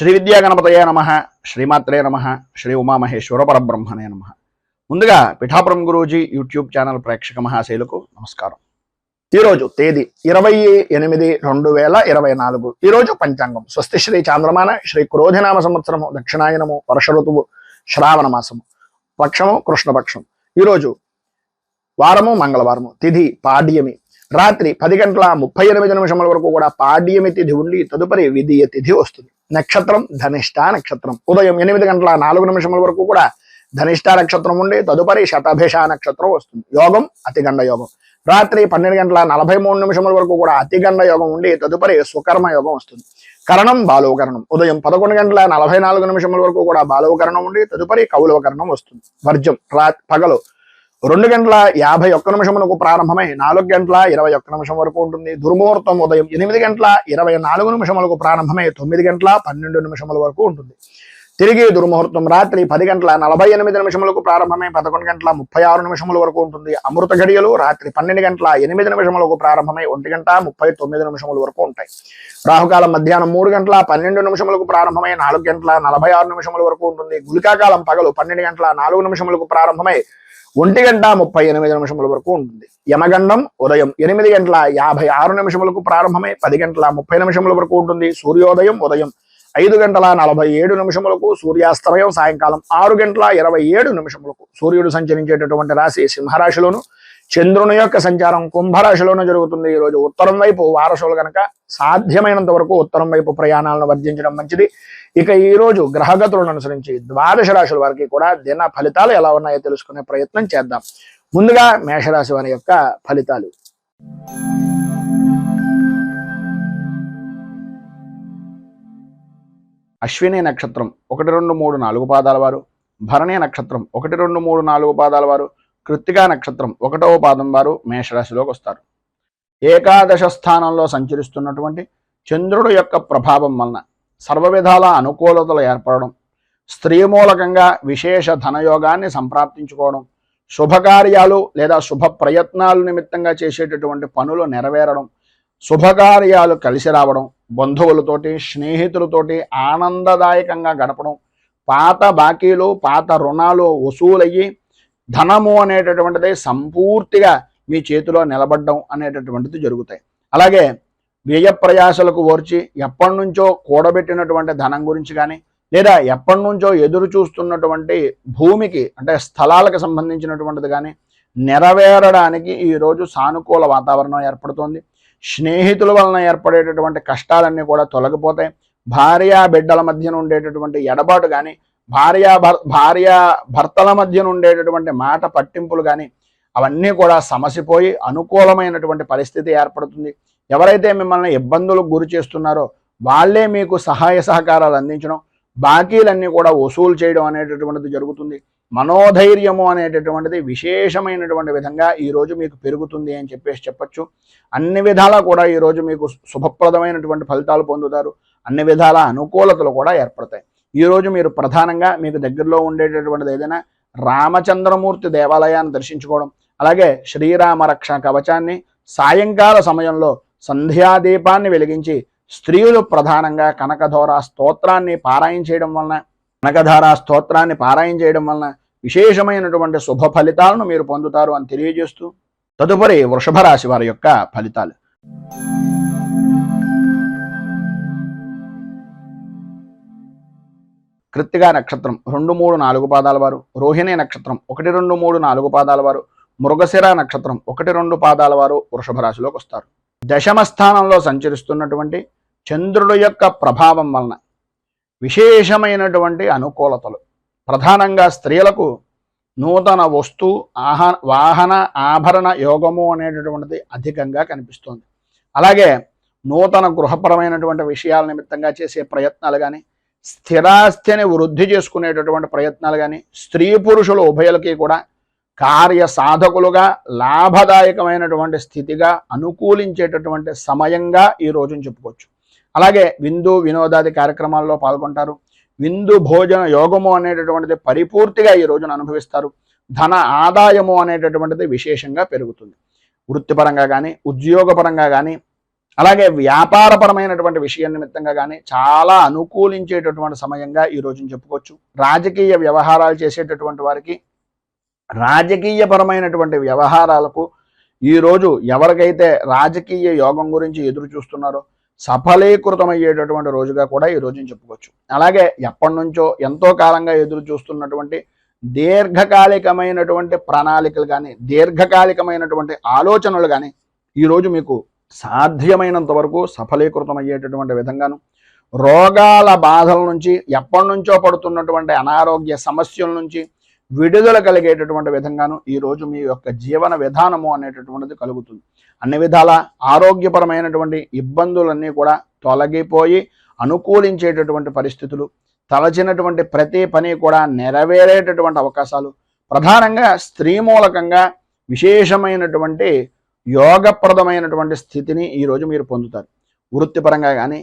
శ్రీ విద్యా గణపతయే నమః, శ్రీమాత్రే నమః, శ్రీ ఉమామహేశ్వర పరబ్రహ్మణే నమః. ముందుగా పిఠాపురం గురూజీ యూట్యూబ్ ఛానల్ ప్రేక్షక మహాశైలకు నమస్కారం. ఈరోజు తేదీ 28/2024. ఈరోజు పంచాంగం స్వస్తి శ్రీ చాంద్రమాన శ్రీ క్రోధినామ సంవత్సరము దక్షిణాయనము వర్ష ఋతువు శ్రావణ మాసము పక్షము కృష్ణపక్షం. ఈరోజు వారము మంగళవారము, తిథి పాడ్యమి. రాత్రి 10:38 వరకు కూడా పాడ్యమి తిథి ఉండి తదుపరి విధియ తిథి వస్తుంది. నక్షత్రం ధనిష్ట నక్షత్రం. ఉదయం 8:04 వరకు కూడా ధనిష్ట నక్షత్రం ఉండి తదుపరి శతభిష నక్షత్రం వస్తుంది. యోగం అతిగండ యోగం. రాత్రి 12:43 వరకు కూడా అతిగండ యోగం ఉండి తదుపరి సుకర్మ యోగం వస్తుంది. కరణం బాలవకరణం. ఉదయం 11:44 వరకు కూడా బాలవకరణం ఉండి తదుపరి కౌలవకరణం వస్తుంది. వర్జం పగలు 2:51 ప్రారంభమై 4:21 వరకు ఉంటుంది. దుర్ముహూర్తం ఉదయం 8:24 ప్రారంభమై 9:12 వరకు ఉంటుంది. తిరిగి దుర్ముహూర్తం రాత్రి 10:48 ప్రారంభమై 11:36 వరకు ఉంటుంది. అమృత ఘడియలు రాత్రి 12:08 ప్రారంభమై 1:39 వరకు ఉంటాయి. రాహుకాలం మధ్యాహ్నం 3:12 ప్రారంభమై 4:46 వరకు ఉంటుంది. గుళికాకాలం పగలు 12:04 ప్రారంభమై 1:38 వరకు ఉంటుంది. యమగండం ఉదయం 8:56 ప్రారంభమై 10:30 వరకు ఉంటుంది. సూర్యోదయం ఉదయం 5:47 సూర్యాస్తమయం సాయంకాలం 6:27 సూర్యుడు సంచరించేటటువంటి రాశి సింహరాశిలోను, చంద్రుని యొక్క సంచారం కుంభరాశిలోనూ జరుగుతుంది. ఈరోజు ఉత్తరం వైపు వారసులు కనుక సాధ్యమైనంత వరకు ఉత్తరం వైపు ప్రయాణాలను వర్జించడం మంచిది. ఇక ఈ రోజు గ్రహగతులను అనుసరించి 12 రాశుల వారికి కూడా దిన ఫలితాలు ఎలా ఉన్నాయో తెలుసుకునే ప్రయత్నం చేద్దాం. ముందుగా మేషరాశి వారి యొక్క ఫలితాలు. అశ్విని నక్షత్రం 1, 2, 3, 4 పాదాల వారు, భరణి నక్షత్రం 1, 2, 3, 4 పాదాల వారు, కృత్తికా నక్షత్రం 1వ పాదం వారు మేషరాశిలోకి వస్తారు. ఏకాదశ స్థానంలో సంచరిస్తున్నటువంటి చంద్రుడు యొక్క ప్రభావం వలన సర్వ విధాల అనుకూలతలు ఏర్పడడం, స్త్రీ మూలకంగా విశేష ధనయోగాన్ని సంప్రాప్తించుకోవడం, శుభకార్యాలు లేదా శుభ ప్రయత్నాలు నిమిత్తంగా చేసేటటువంటి పనులు నెరవేరడం, శుభకార్యాలు కలిసి రావడం, బంధువులతోటి స్నేహితులతోటి ఆనందదాయకంగా గడపడం, పాత బాకీలు పాత రుణాలు వసూలయ్యి ధనము అనేటటువంటిది సంపూర్తిగా మీ చేతిలో నిలబడడం అనేటటువంటిది జరుగుతాయి. అలాగే వ్యయ ప్రయాసలకు ఓర్చి ఎప్పటి నుంచో కూడబెట్టినటువంటి ధనం గురించి కానీ లేదా ఎప్పటి నుంచో ఎదురు చూస్తున్నటువంటి భూమికి అంటే స్థలాలకు సంబంధించినటువంటిది కానీ నెరవేరడానికి ఈరోజు సానుకూల వాతావరణం ఏర్పడుతోంది. స్నేహితుల వలన ఏర్పడేటటువంటి కష్టాలన్నీ కూడా తొలగిపోతాయి. భార్యా బిడ్డల మధ్యన ఉండేటటువంటి ఎడబాటు కానీ భార్యా భర్తల మధ్యన ఉండేటటువంటి మాట పట్టింపులు కానీ అవన్నీ కూడా సమసిపోయి అనుకూలమైనటువంటి పరిస్థితి ఏర్పడుతుంది. ఎవరైతే మిమ్మల్ని ఇబ్బందులకు గురి చేస్తున్నారో వాళ్ళే మీకు సహాయ సహకారాలు అందించడం, బాకీలన్నీ కూడా వసూలు చేయడం అనేటటువంటిది జరుగుతుంది. మనోధైర్యము అనేటటువంటిది విశేషమైనటువంటి విధంగా ఈరోజు మీకు పెరుగుతుంది అని చెప్పచ్చు. అన్ని విధాలా కూడా ఈరోజు మీకు శుభప్రదమైనటువంటి ఫలితాలు పొందుతారు. అన్ని విధాల అనుకూలతలు కూడా ఏర్పడతాయి. ఈరోజు మీరు ప్రధానంగా మీకు దగ్గరలో ఉండేటటువంటిది ఏదైనా రామచంద్రమూర్తి దేవాలయాన్ని దర్శించుకోవడం, అలాగే శ్రీరామ రక్ష కవచాన్ని సాయంకాల సమయంలో సంధ్యాదీపాన్ని వెలిగించి స్త్రీలు ప్రధానంగా కనకధారా స్తోత్రాన్ని పారాయణ చేయడం వలన విశేషమైనటువంటి శుభ ఫలితాలను మీరు పొందుతారు అని తెలియజేస్తూ తదుపరి వృషభ రాశి వారి యొక్క ఫలితాలు. కృత్తికా నక్షత్రం 2, 3, 4 పాదాల వారు, రోహిణి నక్షత్రం 1, 2, 3, 4 పాదాల వారు, మృగశిర నక్షత్రం 1, 2 పాదాల వారు వృషభ రాశిలోకి వస్తారు. దశమ స్థానంలో సంచరిస్తున్నటువంటి చంద్రుడు యొక్క ప్రభావం వలన విశేషమైనటువంటి అనుకూలతలు, ప్రధానంగా స్త్రీలకు నూతన వస్తు వాహన ఆభరణ యోగము అనేటటువంటిది అధికంగా కనిపిస్తోంది. అలాగే నూతన గృహపరమైనటువంటి విషయాల నిమిత్తంగా చేసే ప్రయత్నాలు కానీ, స్థిరాస్తిని వృద్ధి చేసుకునేటటువంటి ప్రయత్నాలు కానీ, స్త్రీ పురుషులు ఉభయులకి కూడా కార్య సాధకులుగా లాభదాయకమైనటువంటి స్థితిగా అనుకూలించేటటువంటి సమయంగా ఈ రోజును చెప్పుకోవచ్చు. అలాగే విందు వినోదాది కార్యక్రమాల్లో పాల్గొంటారు. విందు భోజన యోగము అనేటటువంటిది పరిపూర్తిగా ఈ రోజున అనుభవిస్తారు. ధన ఆదాయము అనేటటువంటిది విశేషంగా పెరుగుతుంది. వృత్తిపరంగా కానీ ఉద్యోగపరంగా కానీ అలాగే వ్యాపారపరమైనటువంటి విషయం నిమిత్తంగా కానీ చాలా అనుకూలించేటటువంటి సమయంగా ఈ రోజున చెప్పుకోవచ్చు. రాజకీయ వ్యవహారాలు చేసేటటువంటి వారికి రాజకీయపరమైనటువంటి వ్యవహారాలకు ఈరోజు ఎవరికైతే రాజకీయ యోగం గురించి ఎదురు చూస్తున్నారో సఫలీకృతమయ్యేటటువంటి రోజుగా కూడా ఈ రోజున చెప్పుకోవచ్చు. అలాగే ఎప్పటి నుంచో ఎంతో కాలంగా ఎదురు చూస్తున్నటువంటి దీర్ఘకాలికమైనటువంటి ప్రణాళికలు కానీ దీర్ఘకాలికమైనటువంటి ఆలోచనలు కానీ ఈరోజు మీకు సాధ్యమైనంత వరకు సఫలీకృతమయ్యేటటువంటి విధంగాను, రోగాల బాధల నుంచి ఎప్పటి నుంచో పడుతున్నటువంటి అనారోగ్య సమస్యల నుంచి విడుదల కలిగేటటువంటి విధంగాను ఈరోజు మీ యొక్క జీవన విధానము అనేటటువంటిది కలుగుతుంది. అన్ని విధాల ఆరోగ్యపరమైనటువంటి ఇబ్బందులన్నీ కూడా తొలగిపోయి అనుకూలించేటటువంటి పరిస్థితులు, తలచినటువంటి ప్రతి పని కూడా నెరవేరేటటువంటి అవకాశాలు, ప్రధానంగా స్త్రీ మూలకంగా విశేషమైనటువంటి యోగప్రదమైనటువంటి స్థితిని ఈరోజు మీరు పొందుతారు. వృత్తిపరంగా కానీ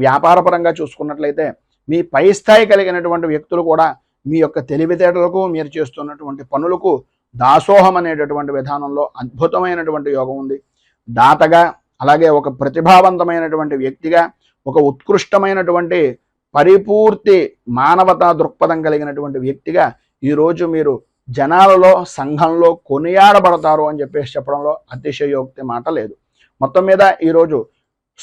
వ్యాపారపరంగా చూసుకున్నట్లయితే మీ పై స్థాయి కలిగినటువంటి వ్యక్తులు కూడా మీ యొక్క తెలివితేటలకు, మీరు చేస్తున్నటువంటి పనులకు దాసోహం అనేటటువంటి విధానంలో అద్భుతమైనటువంటి యోగం ఉంది. దాతగా, అలాగే ఒక ప్రతిభావంతమైనటువంటి వ్యక్తిగా, ఒక ఉత్కృష్టమైనటువంటి పరిపూర్తి మానవతా దృక్పథం కలిగినటువంటి వ్యక్తిగా ఈరోజు మీరు జనాలలో, సంఘంలో కొనియాడబడతారు అని చెప్పడంలో అతిశయోక్తి మాట లేదు. మొత్తం మీద ఈరోజు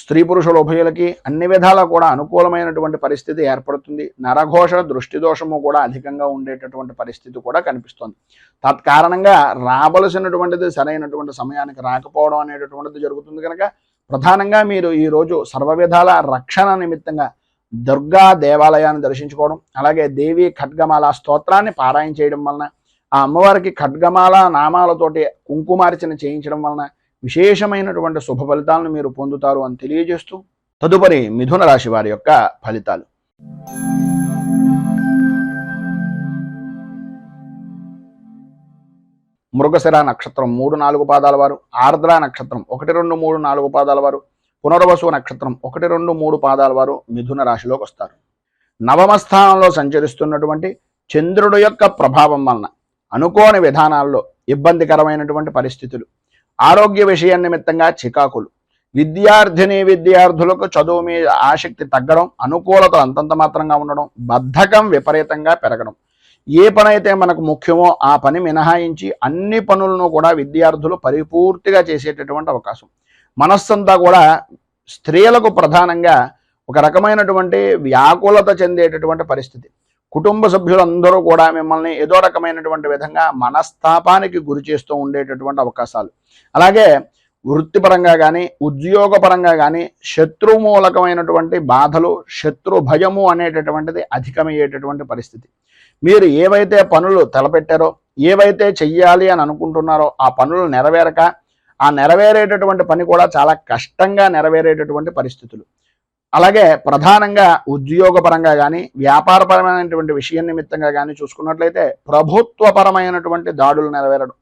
స్త్రీ పురుషుల ఉభయులకి అన్ని విధాలా కూడా అనుకూలమైనటువంటి పరిస్థితి ఏర్పడుతుంది. నరఘోష, దృష్టి దోషము కూడా అధికంగా ఉండేటటువంటి పరిస్థితి కూడా కనిపిస్తుంది. తత్కారణంగా రావలసినటువంటిది సరైనటువంటి సమయానికి రాకపోవడం అనేటటువంటిది జరుగుతుంది. కనుక ప్రధానంగా మీరు ఈరోజు సర్వ విధాల రక్షణ నిమిత్తంగా దుర్గా దేవాలయాన్ని దర్శించుకోవడం, అలాగే దేవి ఖడ్గమాల స్తోత్రాన్ని పారాయణ చేయడం వలన, ఆ అమ్మవారికి ఖడ్గమాల నామాలతోటి కుంకుమార్చన చేయించడం వలన విశేషమైనటువంటి శుభ ఫలితాలను మీరు పొందుతారు అని తెలియజేస్తూ తదుపరి మిథున రాశి వారి యొక్క ఫలితాలు. మృగశిర నక్షత్రం 3-4 పాదాల వారు, ఆర్ద్ర నక్షత్రం 1-2-3-4 పాదాల వారు, పునర్వసు నక్షత్రం 1-2-3 పాదాల వారు మిథున రాశిలోకి వస్తారు. నవమ స్థానంలో సంచరిస్తున్నటువంటి చంద్రుడు యొక్క ప్రభావం వలన అనుకోని విధానాల్లో ఇబ్బందికరమైనటువంటి పరిస్థితులు, ఆరోగ్య విషయం నిమిత్తంగా చికాకులు, విద్యార్థులకు చదువు మీద ఆసక్తి తగ్గడం, అనుకూలతలు అంతంత మాత్రంగా ఉండడం, బద్ధకం విపరీతంగా పెరగడం, ఏ పని అయితే మనకు ముఖ్యమో ఆ పని మినహాయించి అన్ని పనులను కూడా విద్యార్థులు పరిపూర్తిగా చేసేటటువంటి అవకాశం. మనస్సంతా కూడా స్త్రీలకు ప్రధానంగా ఒక రకమైనటువంటి వ్యాకులత చెందేటటువంటి పరిస్థితి. కుటుంబ సభ్యులందరూ కూడా మిమ్మల్ని ఏదో రకమైనటువంటి విధంగా మనస్తాపానికి గురి చేస్తూ ఉండేటటువంటి అవకాశాలు, అలాగే వృత్తిపరంగా కానీ ఉద్యోగపరంగా కానీ శత్రుమూలకమైనటువంటి బాధలు, శత్రు భయము అనేటటువంటిది అధికమయ్యేటటువంటి పరిస్థితి. మీరు ఏవైతే పనులు తలపెట్టారో, ఏవైతే చెయ్యాలి అని అనుకుంటున్నారో ఆ పనులు నెరవేరక, ఆ నెరవేరేటటువంటి పని కూడా చాలా కష్టంగా నెరవేరేటటువంటి పరిస్థితులు. అలాగే ప్రధానంగా ఉద్యోగపరంగా కానీ వ్యాపారపరమైనటువంటి విషయం నిమిత్తంగా కానీ చూసుకున్నట్లయితే ప్రభుత్వపరమైనటువంటి దాడులు నెరవేరడం,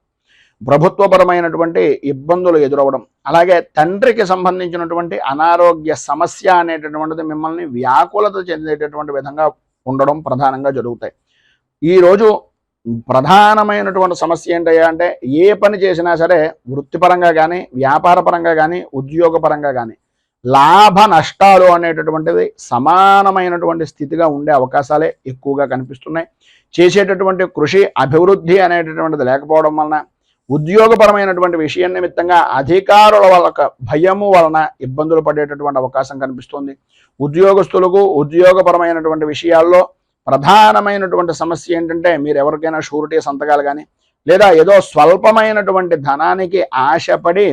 ప్రభుత్వపరమైనటువంటి ఇబ్బందులు ఎదురవడం, అలాగే తండ్రికి సంబంధించినటువంటి అనారోగ్య సమస్య అనేటటువంటిది మిమ్మల్ని వ్యాకులత చెందేటటువంటి విధంగా ఉండడం ప్రధానంగా జరుగుతాయి. ఈరోజు ప్రధానమైనటువంటి సమస్య ఏంటయ్యా అంటే, ఏ పని చేసినా సరే వృత్తిపరంగా కానీ వ్యాపారపరంగా కానీ ఉద్యోగపరంగా కానీ లాభ నష్టాలు అనేటటువంటిది సమానమైనటువంటి స్థితిగా ఉండే అవకాశాలే ఎక్కువగా కనిపిస్తున్నాయి. చేసేటటువంటి కృషి అభివృద్ధి అనేటటువంటిది లేకపోవడం వలన, ఉద్యోగపరమైనటువంటి విషయం నిమిత్తంగా అధికారుల వల్ల భయము వలన ఇబ్బందులు పడేటటువంటి అవకాశం కనిపిస్తుంది. ఉద్యోగస్తులకు ఉద్యోగపరమైనటువంటి విషయాల్లో ప్రధానమైనటువంటి సమస్య ఏంటంటే, మీరు ఎవరికైనా షూరిటీ సంతకాలు కానీ లేదా ఏదో స్వల్పమైనటువంటి ధనానికి ఆశపడి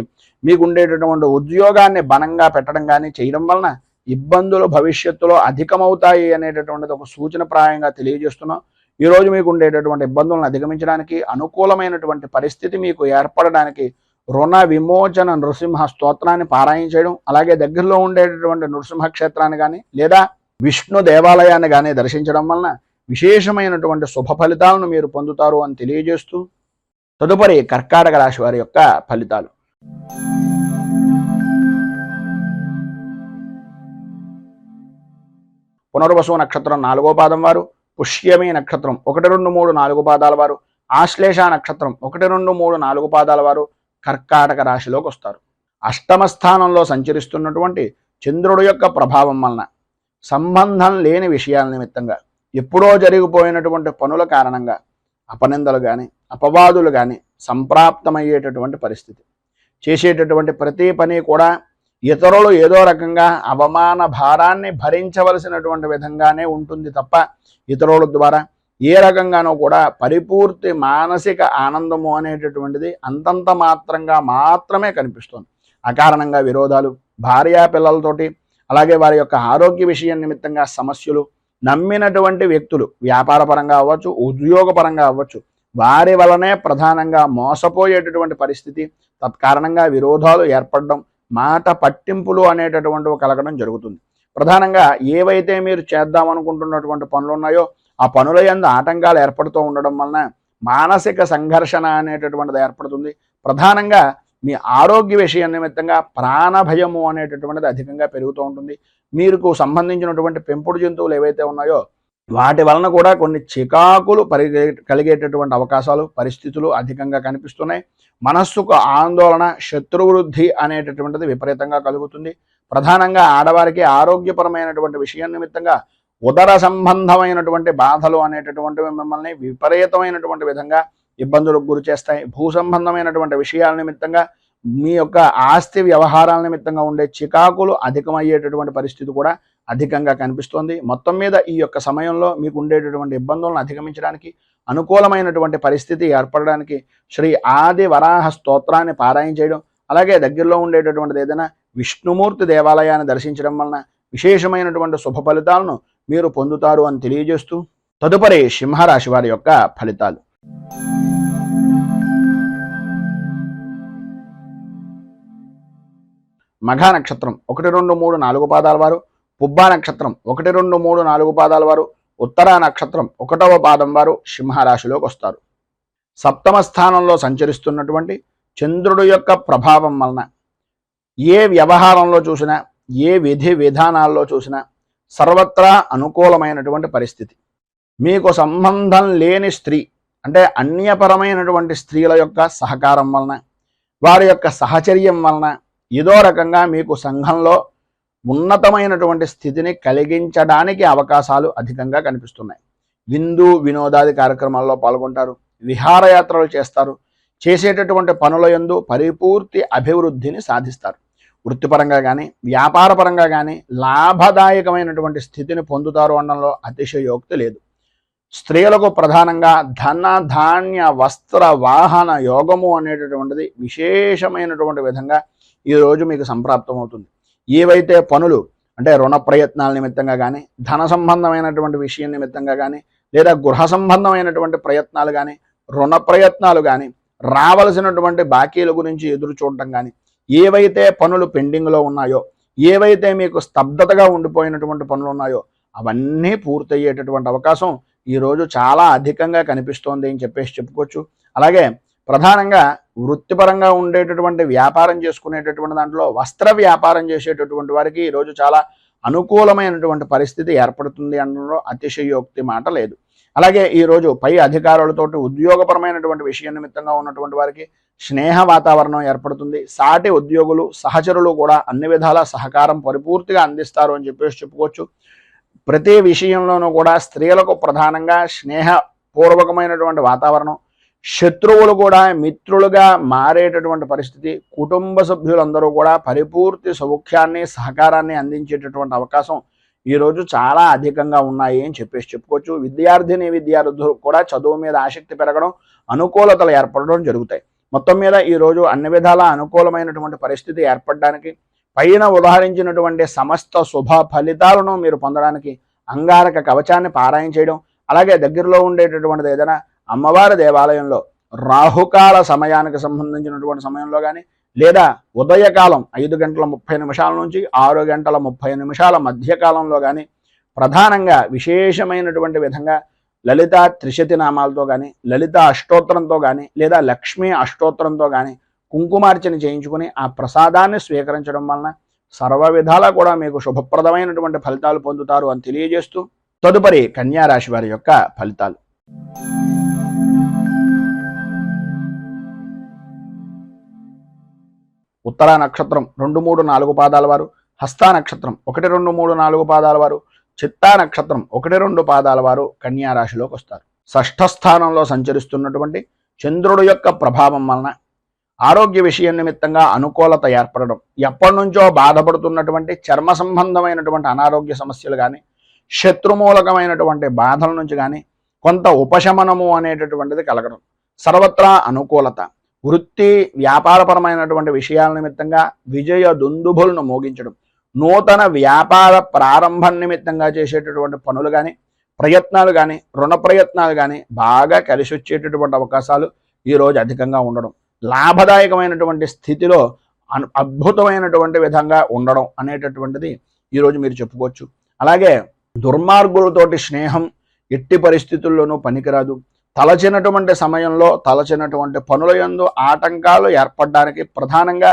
మీకు ఉండేటటువంటి ఉద్యోగాన్ని బలంగా పెట్టడం కానీ చేయడం వలన ఇబ్బందులు భవిష్యత్తులో అధికమవుతాయి అనేటటువంటిది ఒక సూచనప్రాయంగా తెలియజేస్తున్నాం. ఈరోజు మీకు ఉండేటటువంటి ఇబ్బందులను అధిగమించడానికి, అనుకూలమైనటువంటి పరిస్థితి మీకు ఏర్పడడానికి రుణ విమోచన నృసింహ స్తోత్రాన్ని పారాయణ చేయడం, అలాగే దగ్గరలో ఉండేటటువంటి నృసింహ క్షేత్రాన్ని కానీ లేదా విష్ణు దేవాలయాన్ని కానీ దర్శించడం వలన విశేషమైనటువంటి శుభ ఫలితాలను మీరు పొందుతారు అని తెలియజేస్తూ తదుపరి కర్కాటక రాశి వారి యొక్క ఫలితాలు. పునర్వసు నక్షత్రం 4వ పాదం వారు, పుష్యమి నక్షత్రం 1-2-3-4 పాదాల వారు, ఆశ్లేష నక్షత్రం 1-2-3-4 పాదాల వారు కర్కాటక రాశిలోకి వస్తారు. అష్టమ స్థానంలో సంచరిస్తున్నటువంటి చంద్రుడి యొక్క ప్రభావం వలన సంబంధం లేని విషయాల నిమిత్తంగా ఎప్పుడో జరిగిపోయినటువంటి పనుల కారణంగా అపనిందలు కానీ అపవాదులు కానీ సంప్రాప్తమయ్యేటటువంటి పరిస్థితి. చేసేటటువంటి ప్రతి పని కూడా ఇతరులు ఏదో రకంగా అవమాన భారాన్ని భరించవలసినటువంటి విధంగానే ఉంటుంది తప్ప ఇతరుల ద్వారా ఏ రకంగానూ కూడా పరిపూర్తి మానసిక ఆనందము అనేటటువంటిది అంతంత మాత్రంగా మాత్రమే కనిపిస్తుంది. అకారణంగా విరోధాలు, భార్యా పిల్లలతోటి, అలాగే వారి యొక్క ఆరోగ్య విషయం నిమిత్తంగా సమస్యలు, నమ్మినటువంటి వ్యక్తులు వ్యాపారపరంగా అవ్వచ్చు, ఉద్యోగపరంగా అవ్వచ్చు, వారి వలనే ప్రధానంగా మోసపోయేటటువంటి పరిస్థితి, తత్కారణంగా విరోధాలు ఏర్పడడం, మాట పట్టింపులు అనేటటువంటివి కలగడం జరుగుతుంది. ప్రధానంగా ఏవైతే మీరు చేద్దామనుకుంటున్నటువంటి పనులు ఉన్నాయో ఆ పనుల యందు ఆటంకాలు ఏర్పడుతూ ఉండడం వలన మానసిక సంఘర్షణ అనేటటువంటిది ఏర్పడుతుంది. ప్రధానంగా మీ ఆరోగ్య విషయం నిమిత్తంగా ప్రాణభయము అనేటటువంటిది అధికంగా పెరుగుతూ ఉంటుంది. మీకు సంబంధించినటువంటి పెంపుడు జంతువులు ఏవైతే ఉన్నాయో వాటి వలన కూడా కొన్ని చికాకులు కలిగేటటువంటి అవకాశాలు, పరిస్థితులు అధికంగా కనిపిస్తున్నాయి. మనస్సుకు ఆందోళన, శత్రువృద్ధి అనేటటువంటిది విపరీతంగా కలుగుతుంది. ప్రధానంగా ఆడవారికి ఆరోగ్యపరమైనటువంటి విషయం నిమిత్తంగా ఉదర సంబంధమైనటువంటి బాధలు అనేటటువంటివి మిమ్మల్ని విపరీతమైనటువంటి విధంగా ఇబ్బందులకు గురి చేస్తాయి. భూ సంబంధమైనటువంటి విషయాల నిమిత్తంగా మీ యొక్క ఆస్తి వ్యవహారాల నిమిత్తంగా ఉండే చికాకులు అధికమయ్యేటటువంటి పరిస్థితి కూడా అధికంగా కనిపిస్తోంది. మొత్తం మీద ఈ యొక్క సమయంలో మీకు ఉండేటటువంటి ఇబ్బందులను అధిగమించడానికి, అనుకూలమైనటువంటి పరిస్థితి ఏర్పడడానికి శ్రీ ఆది వరాహ స్తోత్రాన్ని పారాయణ చేయడం, అలాగే దగ్గరలో ఉండేటటువంటిది ఏదైనా విష్ణుమూర్తి దేవాలయాన్ని దర్శించడం వలన విశేషమైనటువంటి శుభ ఫలితాలను మీరు పొందుతారు అని తెలియజేస్తూ తదుపరి సింహరాశి వారి యొక్క ఫలితాలు. మఘా నక్షత్రం 1, 2, 3, 4 పాదాల వారు, పుబ్బా నక్షత్రం 1, 2, 3, 4 పాదాల వారు, ఉత్తరా నక్షత్రం 1వ పాదం వారు సింహరాశిలోకి వస్తారు. సప్తమ స్థానంలో సంచరిస్తున్నటువంటి చంద్రుడు యొక్క ప్రభావం వలన ఏ వ్యవహారంలో చూసినా, ఏ విధి విధానాల్లో చూసినా సర్వత్రా అనుకూలమైనటువంటి పరిస్థితి. మీకు సంబంధం లేని స్త్రీ అంటే అన్యపరమైనటువంటి స్త్రీల యొక్క సహకారం వలన, వారి యొక్క సహచర్యం వలన ఏదో రకంగా మీకు సంఘంలో ఉన్నతమైనటువంటి స్థితిని కలిగించడానికి అవకాశాలు అధికంగా కనిపిస్తున్నాయి. విందు వినోదాది కార్యక్రమాల్లో పాల్గొంటారు, విహారయాత్రలు చేస్తారు, చేసేటటువంటి పనుల యందు పరిపూర్తి అభివృద్ధిని సాధిస్తారు. వృత్తిపరంగా కానీ వ్యాపారపరంగా కానీ లాభదాయకమైనటువంటి స్థితిని పొందుతారు అనడంలో అతిశయోక్తి లేదు. స్త్రీలకు ప్రధానంగా ధన ధాన్య వస్త్ర వాహన యోగము అనేటటువంటిది విశేషమైనటువంటి విధంగా ఈరోజు మీకు సంప్రాప్తమవుతుంది. ఏవైతే పనులు అంటే రుణ ప్రయత్నాల నిమిత్తంగా కానీ, ధన సంబంధమైనటువంటి విషయం నిమిత్తంగా కానీ, లేదా గృహ సంబంధమైనటువంటి ప్రయత్నాలు కానీ, రుణ ప్రయత్నాలు కానీ, రావలసినటువంటి బాకీల గురించి ఎదురు చూడటం కానీ, ఏవైతే పనులు పెండింగ్లో ఉన్నాయో, ఏవైతే మీకు స్తబ్దతగా ఉండిపోయినటువంటి పనులు ఉన్నాయో అవన్నీ పూర్తయ్యేటటువంటి అవకాశం ఈరోజు చాలా అధికంగా కనిపిస్తోంది అని చెప్పుకోవచ్చు. అలాగే ప్రధానంగా వృత్తిపరంగా ఉండేటటువంటి వ్యాపారం చేసుకునేటటువంటి దాంట్లో వస్త్ర వ్యాపారం చేసేటటువంటి వారికి ఈరోజు చాలా అనుకూలమైనటువంటి పరిస్థితి ఏర్పడుతుంది అనడంలో అతిశయోక్తి మాట లేదు. అలాగే ఈరోజు పై అధికారులతోటి ఉద్యోగపరమైనటువంటి విషయం నిమిత్తంగా ఉన్నటువంటి వారికి స్నేహ వాతావరణం ఏర్పడుతుంది. సాటి ఉద్యోగులు, సహచరులు కూడా అన్ని విధాల సహకారం పరిపూర్తిగా అందిస్తారు అని చెప్పుకోవచ్చు. ప్రతి విషయంలోనూ కూడా స్త్రీలకు ప్రధానంగా స్నేహపూర్వకమైనటువంటి వాతావరణం, శత్రువులు కూడా మిత్రులుగా మారేటటువంటి పరిస్థితి, కుటుంబ సభ్యులందరూ కూడా పరిపూర్తి సౌఖ్యాన్ని, సహకారాన్ని అందించేటటువంటి అవకాశం ఈరోజు చాలా అధికంగా ఉన్నాయి అని చెప్పుకోవచ్చు. విద్యార్థులు కూడా చదువు మీద ఆసక్తి పెరగడం, అనుకూలతలు ఏర్పడడం జరుగుతాయి. మొత్తం మీద ఈరోజు అన్ని విధాల అనుకూలమైనటువంటి పరిస్థితి ఏర్పడడానికి, పైన ఉదాహరించినటువంటి సమస్త శుభ ఫలితాలను మీరు పొందడానికి అంగారక కవచాన్ని పారాయణ చేయడం, అలాగే దగ్గరలో ఉండేటటువంటిది ఏదైనా అమ్మవారి దేవాలయంలో రాహుకాల సమయానికి సంబంధించినటువంటి సమయంలో కానీ, లేదా ఉదయకాలం 5:30 నుంచి 6:30 మధ్యకాలంలో కానీ ప్రధానంగా విశేషమైనటువంటి విధంగా లలిత త్రిశతి నామాలతో కానీ, లలిత అష్టోత్తరంతో కానీ, లేదా లక్ష్మీ అష్టోత్తరంతో కానీ కుంకుమార్చన చేయించుకుని ఆ ప్రసాదాన్ని స్వీకరించడం వలన సర్వ విధాలా కూడా మీకు శుభప్రదమైనటువంటి ఫలితాలు పొందుతారు అని తెలియజేస్తూ తదుపరి కన్యా రాశి వారి యొక్క ఫలితాలు. ఉత్తరా నక్షత్రం 2, 3, 4 పాదాల వారు, హస్తా నక్షత్రం 1, 2, 3, 4 పాదాల వారు, చిత్తా నక్షత్రం 1, 2 పాదాల వారు కన్యా రాశిలోకి వస్తారు. షష్ఠ స్థానంలో సంచరిస్తున్నటువంటి చంద్రుడు యొక్క ప్రభావం వలన ఆరోగ్య విషయం నిమిత్తంగా అనుకూలత ఏర్పడడం, ఎప్పటి నుంచో బాధపడుతున్నటువంటి చర్మ సంబంధమైనటువంటి అనారోగ్య సమస్యలు కానీ, శత్రుమూలకమైనటువంటి బాధల నుంచి కానీ కొంత ఉపశమనము అనేటటువంటిది కలగడం, సర్వత్రా అనుకూలత, వృత్తి వ్యాపారపరమైనటువంటి విషయాల నిమిత్తంగా విజయ దుందుభులను మోగించడం, నూతన వ్యాపార ప్రారంభం నిమిత్తంగా చేసేటటువంటి పనులు కానీ, ప్రయత్నాలు కానీ, రుణ ప్రయత్నాలు కానీ బాగా కలిసి వచ్చేటటువంటి అవకాశాలు ఈరోజు అధికంగా ఉండడం, లాభదాయకమైనటువంటి స్థితిలో అద్భుతమైనటువంటి విధంగా ఉండడం అనేటటువంటిది ఈరోజు మీరు చెప్పుకోవచ్చు. అలాగే దుర్మార్గులతోటి స్నేహం ఎట్టి పరిస్థితుల్లోనూ పనికిరాదు. తలచినటువంటి సమయంలో తలచినటువంటి పనుల యందు ఆటంకాలు ఏర్పడడానికి ప్రధానంగా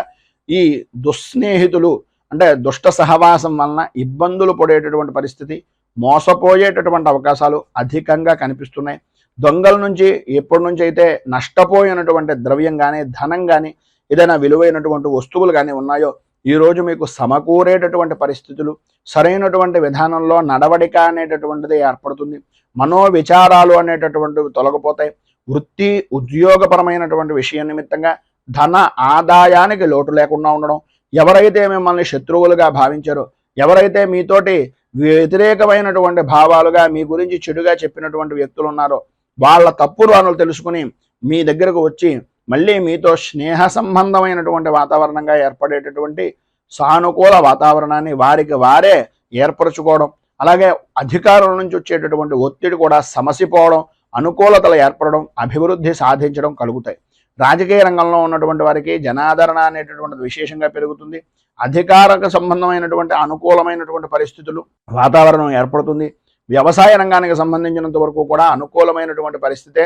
ఈ దుస్నేహితులు అంటే దుష్ట సహవాసం వలన ఇబ్బందులు పడేటటువంటి పరిస్థితి, మోసపోయేటటువంటి అవకాశాలు అధికంగా కనిపిస్తున్నాయి. దొంగల నుంచి ఎప్పటి నుంచి అయితే నష్టపోయినటువంటి ద్రవ్యం కానీ, ధనం కానీ, ఏదైనా విలువైనటువంటి వస్తువులు కానీ ఉన్నాయో ఈరోజు మీకు సమకూరేటటువంటి పరిస్థితులు, సరైనటువంటి విధానంలో నడవడిక అనేటటువంటిది ఏర్పడుతుంది. మనోవిచారాలు అనేటటువంటివి తొలగిపోతాయి. వృత్తి ఉద్యోగపరమైనటువంటి విషయం నిమిత్తంగా ధన ఆదాయానికి లోటు లేకుండా ఉండడం, ఎవరైతే మిమ్మల్ని శత్రువులుగా భావించారో, ఎవరైతే మీతోటి వ్యతిరేకమైనటువంటి భావాలుగా మీ గురించి చెడుగా చెప్పినటువంటి వ్యక్తులు ఉన్నారో వాళ్ళ తప్పులు వాళ్ళు తెలుసుకుని మీ దగ్గరకు వచ్చి మళ్ళీ మీతో స్నేహ సంబంధమైనటువంటి వాతావరణంగా ఏర్పడేటటువంటి సానుకూల వాతావరణాన్ని వారికి వారే ఏర్పరచుకోవడం, అలాగే అధికారుల నుంచి వచ్చేటటువంటి ఒత్తిడి కూడా సమసిపోవడం, అనుకూలతలు ఏర్పడడం, అభివృద్ధి సాధించడం కలుగుతాయి. రాజకీయ రంగంలో ఉన్నటువంటి వారికి జనాదరణ అనేటటువంటిది విశేషంగా పెరుగుతుంది. అధికారకు సంబంధమైనటువంటి అనుకూలమైనటువంటి పరిస్థితులు వాతావరణం ఏర్పడుతుంది. వ్యవసాయ రంగానికి సంబంధించినంత వరకు కూడా అనుకూలమైనటువంటి పరిస్థితే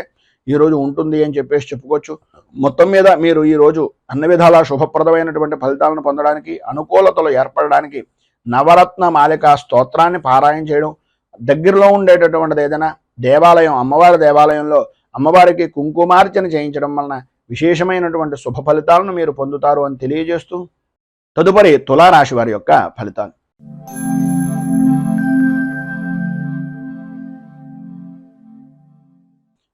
ఈరోజు ఉంటుంది అని చెప్పేసి చెప్పుకోవచ్చు. మొత్తం మీద మీరు ఈరోజు అన్ని విధాలా శుభప్రదమైనటువంటి ఫలితాలను పొందడానికి, అనుకూలతలు ఏర్పడడానికి నవరత్న మాలికా స్తోత్రాన్ని పారాయణ చేయడం, దగ్గరలో ఉండేటటువంటిది ఏదైనా దేవాలయం, అమ్మవారి దేవాలయంలో అమ్మవారికి కుంకుమార్చన చేయించడం వలన విశేషమైనటువంటి శుభ ఫలితాలను మీరు పొందుతారు అని తెలియజేస్తూ తదుపరి తులారాశి వారి యొక్క ఫలితాలు.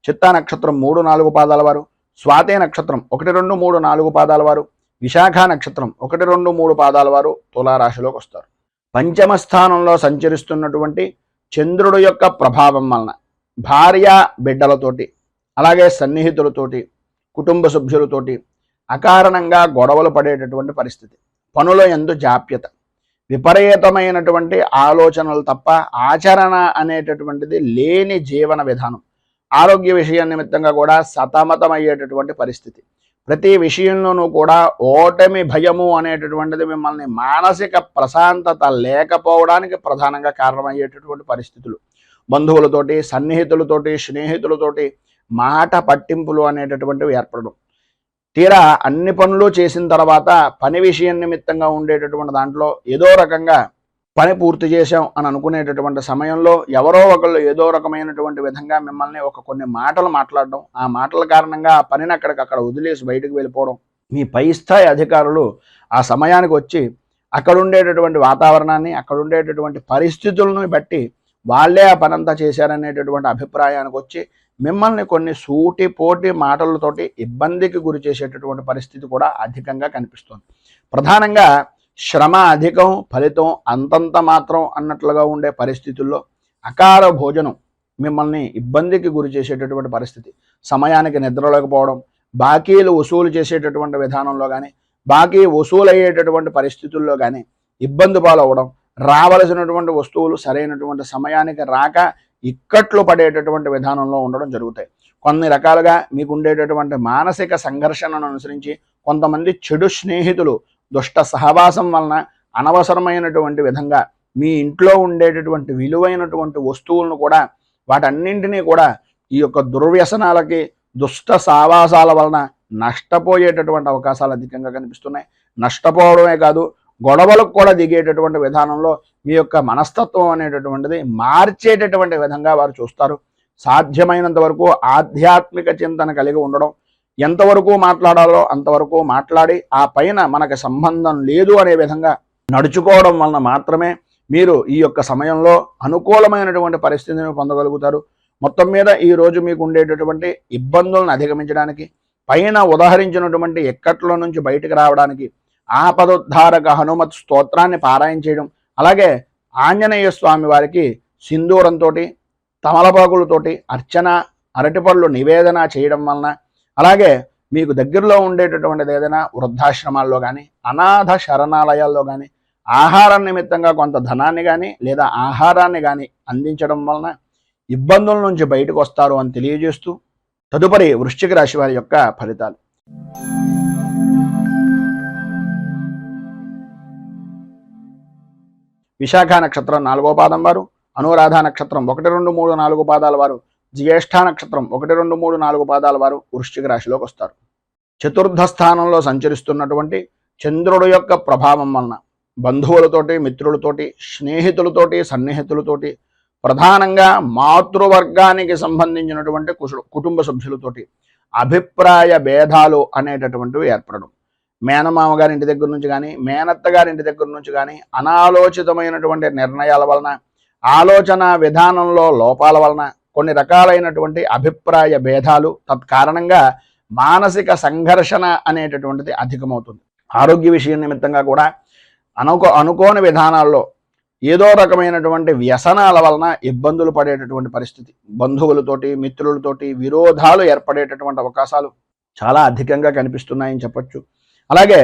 చిత్తా నక్షత్రం 3, 4 పాదాల వారు, స్వాతే నక్షత్రం 1, 2, 3, 4 పాదాల వారు, విశాఖ నక్షత్రం 1, 2, 3 పాదాల వారు తులారాశిలోకి వస్తారు. పంచమ స్థానంలో సంచరిస్తున్నటువంటి చంద్రుడు యొక్క ప్రభావం వలన భార్య బిడ్డలతోటి, అలాగే సన్నిహితులతోటి, కుటుంబ సభ్యులతోటి అకారణంగా గొడవలు పడేటటువంటి పరిస్థితి, పనుల యందు జాప్యత, విపరీతమైనటువంటి ఆలోచనలు తప్ప ఆచరణ అనేటటువంటిది లేని జీవన విధానం, ఆరోగ్య విషయం నిమిత్తంగా కూడా సతమతమయ్యేటటువంటి పరిస్థితి, ప్రతి విషయంలోనూ కూడా ఓటమి భయము అనేటటువంటిది మిమ్మల్ని మానసిక ప్రశాంతత లేకపోవడానికి ప్రధానంగా కారణమయ్యేటటువంటి పరిస్థితులు, బంధువులతోటి, సన్నిహితులతోటి, స్నేహితులతోటి మాట పట్టింపులు అనేటటువంటివి ఏర్పడడం, తీరా అన్ని పనులు చేసిన తర్వాత పని విషయం నిమిత్తంగా ఉండేటటువంటి దాంట్లో ఏదో రకంగా పని పూర్తి చేశాం అని అనుకునేటటువంటి సమయంలో ఎవరో ఒకళ్ళు ఏదో రకమైనటువంటి విధంగా మిమ్మల్ని కొన్ని మాటలు మాట్లాడడం, ఆ మాటల కారణంగా ఆ పనిని అక్కడికక్కడ వదిలేసి బయటకు వెళ్ళిపోవడం, మీ పై స్థాయి అధికారులు ఆ సమయానికి వచ్చి అక్కడ ఉండేటటువంటి వాతావరణాన్ని, అక్కడ ఉండేటటువంటి పరిస్థితులను బట్టి వాళ్ళే ఆ పనంతా చేశారనేటటువంటి అభిప్రాయానికి వచ్చి మిమ్మల్ని కొన్ని సూటిపోటి మాటలతోటి ఇబ్బందికి గురి చేసేటటువంటి పరిస్థితి కూడా అధికంగా కనిపిస్తుంది. ప్రధానంగా శ్రమ అధికం, ఫలితం అంతంత మాత్రం అన్నట్లుగా ఉండే పరిస్థితుల్లో అకార భోజనం మిమ్మల్ని ఇబ్బందికి గురి చేసేటటువంటి పరిస్థితి, సమయానికి నిద్రలేకపోవడం, బాకీలు వసూలు చేసేటటువంటి విధానంలో కానీ, బాకీ వసూలు అయ్యేటటువంటి పరిస్థితుల్లో కానీ ఇబ్బంది పాలవడం, రావలసినటువంటి వస్తువులు సరైనటువంటి సమయానికి రాక ఇక్కట్లు పడేటటువంటి విధానంలో ఉండడం జరుగుతాయి. కొన్ని రకాలుగా మీకు ఉండేటటువంటి మానసిక సంఘర్షణను అనుసరించి కొంతమంది చెడు స్నేహితులు దుష్ట సహవాసం వలన అనవసరమైనటువంటి విధంగా మీ ఇంట్లో ఉండేటటువంటి విలువైనటువంటి వస్తువులను కూడా వాటన్నింటినీ కూడా ఈ యొక్క దుర్వ్యసనాలకి, దుష్ట సావాసాల వలన నష్టపోయేటటువంటి అవకాశాలు అధికంగా కనిపిస్తున్నాయి. నష్టపోవడమే కాదు, గొడవలకు కూడా దిగేటటువంటి విధానంలో మీ యొక్క మనస్తత్వం అనేటటువంటిది మార్చేటటువంటి విధంగా వారు చూస్తారు. సాధ్యమైనంత వరకు ఆధ్యాత్మిక చింతన కలిగి ఉండడం, ఎంతవరకు మాట్లాడాలో అంతవరకు మాట్లాడి ఆ పైన మనకు సంబంధం లేదు అనే విధంగా నడుచుకోవడం వలన మాత్రమే మీరు ఈ యొక్క సమయంలో అనుకూలమైనటువంటి పరిస్థితిని పొందగలుగుతారు. మొత్తం మీద ఈరోజు మీకు ఉండేటటువంటి ఇబ్బందులను అధిగమించడానికి, పైన ఉదాహరించినటువంటి ఇక్కట్ల నుంచి బయటకు రావడానికి ఆపదోద్ధారక హనుమత్ స్తోత్రాన్ని పారాయణ చేయడం, అలాగే ఆంజనేయ స్వామి వారికి సింధూరంతో తమలపాకులతోటి అర్చన, అరటిపళ్ళు నివేదన చేయడం వలన, అలాగే మీకు దగ్గరలో ఉండేటటువంటిది ఏదైనా వృద్ధాశ్రమాల్లో కానీ అనాథ శరణాలయాల్లో కానీ ఆహారం నిమిత్తంగా కొంత ధనాన్ని కానీ లేదా ఆహారాన్ని కానీ అందించడం వలన ఇబ్బందుల నుంచి బయటకు వస్తారు అని తెలియజేస్తూ తదుపరి వృశ్చిక రాశి వారి యొక్క ఫలితాలు. విశాఖ నక్షత్రం 4వ పాదం వారు, అనురాధ నక్షత్రం 1, 2, 3, 4 పాదాల వారు, జ్యేష్ఠ నక్షత్రం 1, 2, 3, 4 పాదాల వారు వృశ్చిక రాశిలోకి వస్తారు. చతుర్థ స్థానంలో సంచరిస్తున్నటువంటి చంద్రుడు యొక్క ప్రభావం వలన బంధువులతోటి, మిత్రులతోటి, స్నేహితులతోటి, సన్నిహితులతోటి, ప్రధానంగా మాతృవర్గానికి సంబంధించినటువంటి కుటుంబ సభ్యులతోటి అభిప్రాయ భేదాలు అనేటటువంటివి ఏర్పడడం, మేనమామ గారి ఇంటి దగ్గర నుంచి కానీ మేనత్త గారి ఇంటి దగ్గర నుంచి కానీ అనాలోచితమైనటువంటి నిర్ణయాల వలన, ఆలోచన విధానంలో లోపాల వలన కొన్ని రకాలైనటువంటి అభిప్రాయ భేదాలు, తత్కారణంగా మానసిక సంఘర్షణ అనేటటువంటిది అధికమవుతుంది. ఆరోగ్య విషయం నిమిత్తంగా కూడా అనుకోని విధానాల్లో ఏదో రకమైనటువంటి వ్యసనాల వలన ఇబ్బందులు పడేటటువంటి పరిస్థితి, బంధువులతోటి, మిత్రులతోటి విరోధాలు ఏర్పడేటటువంటి అవకాశాలు చాలా అధికంగా కనిపిస్తున్నాయని చెప్పొచ్చు. అలాగే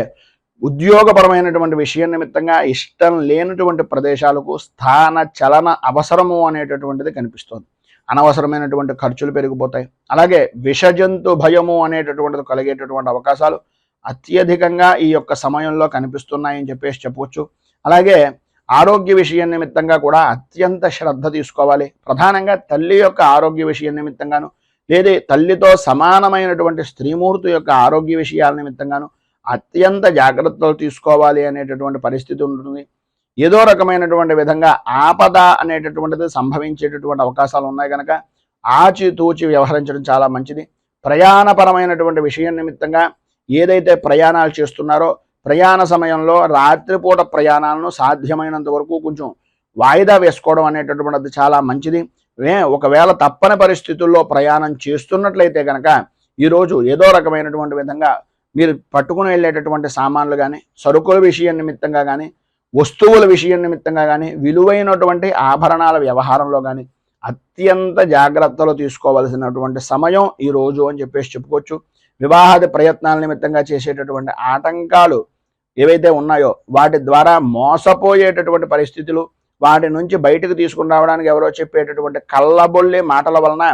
ఉద్యోగపరమైనటువంటి విషయం నిమిత్తంగా ఇష్టం లేనటువంటి ప్రదేశాలకు స్థాన చలన అవసరము అనేటటువంటిది కనిపిస్తోంది. అనవసరమైనటువంటి ఖర్చులు పెరిగిపోతాయి. అలాగే విషజంతు భయము అనేటటువంటిది కలిగేటటువంటి అవకాశాలు అత్యధికంగా ఈ యొక్క సమయంలో కనిపిస్తున్నాయని చెప్పవచ్చు. అలాగే ఆరోగ్య విషయం నిమిత్తంగా కూడా అత్యంత శ్రద్ధ తీసుకోవాలి. ప్రధానంగా తల్లి యొక్క ఆరోగ్య విషయం నిమిత్తంగాను, లేదా తల్లితో సమానమైనటువంటి స్త్రీమూర్తి యొక్క ఆరోగ్య విషయాల నిమిత్తంగాను అత్యంత జాగ్రత్తలు తీసుకోవాలి అనేటటువంటి పరిస్థితి ఉంటుంది. ఏదో రకమైనటువంటి విధంగా ఆపద అనేటటువంటిది సంభవించేటటువంటి అవకాశాలు ఉన్నాయి కనుక ఆచితూచి వ్యవహరించడం చాలా మంచిది. ప్రయాణపరమైనటువంటి విషయం నిమిత్తంగా ఏదైతే ప్రయాణాలు చేస్తున్నారో ప్రయాణ సమయంలో రాత్రిపూట ప్రయాణాలను సాధ్యమైనంత వరకు కొంచెం వాయిదా వేసుకోవడం అనేటటువంటిది చాలా మంచిది. ఒకవేళ తప్పని పరిస్థితుల్లో ప్రయాణం చేస్తున్నట్లయితే కనుక ఈరోజు ఏదో రకమైనటువంటి విధంగా మీరు పట్టుకుని వెళ్ళేటటువంటి సామాన్లు కానీ, సరుకుల విషయం నిమిత్తంగా కానీ, వస్తువుల విషయం నిమిత్తంగా కానీ, విలువైనటువంటి ఆభరణాల వ్యవహారంలో కానీ అత్యంత జాగ్రత్తలు తీసుకోవలసినటువంటి సమయం ఈరోజు అని చెప్పుకోవచ్చు. వివాహాది ప్రయత్నాల నిమిత్తంగా చేసేటటువంటి ఆటంకాలు ఏవైతే ఉన్నాయో వాటి ద్వారా మోసపోయేటటువంటి పరిస్థితులు, వాటి నుంచి బయటకు తీసుకుని రావడానికి ఎవరో చెప్పేటటువంటి కళ్ళబొల్లి మాటల వలన